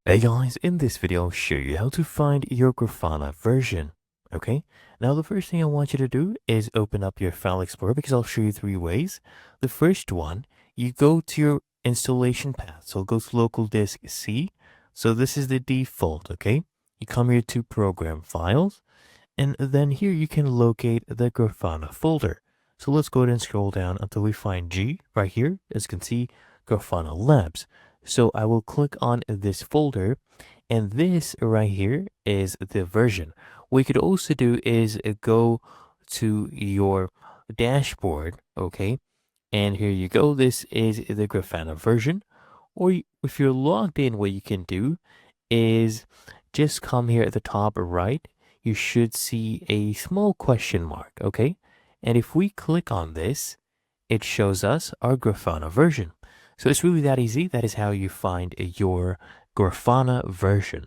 Hey guys, in this video I'll show you how to find your Grafana version. Okay, now the first thing I want you to do is open up your File Explorer because I'll show you three ways. The first one, you go to your installation path. So go to local disk C. So this is the default, okay? You come here to Program Files, and then here you can locate the Grafana folder. So let's go ahead and scroll down until we find G right here. As you can see, Grafana Labs. So I will click on this folder, and this right here is the version. What you could also do is go to your dashboard, okay? And here you go. This is the Grafana version. Or if you're logged in, what you can do is just come here at the top right. You should see a small question mark, okay? And if we click on this, it shows us our Grafana version. So it's really that easy. That is how you find your Grafana version.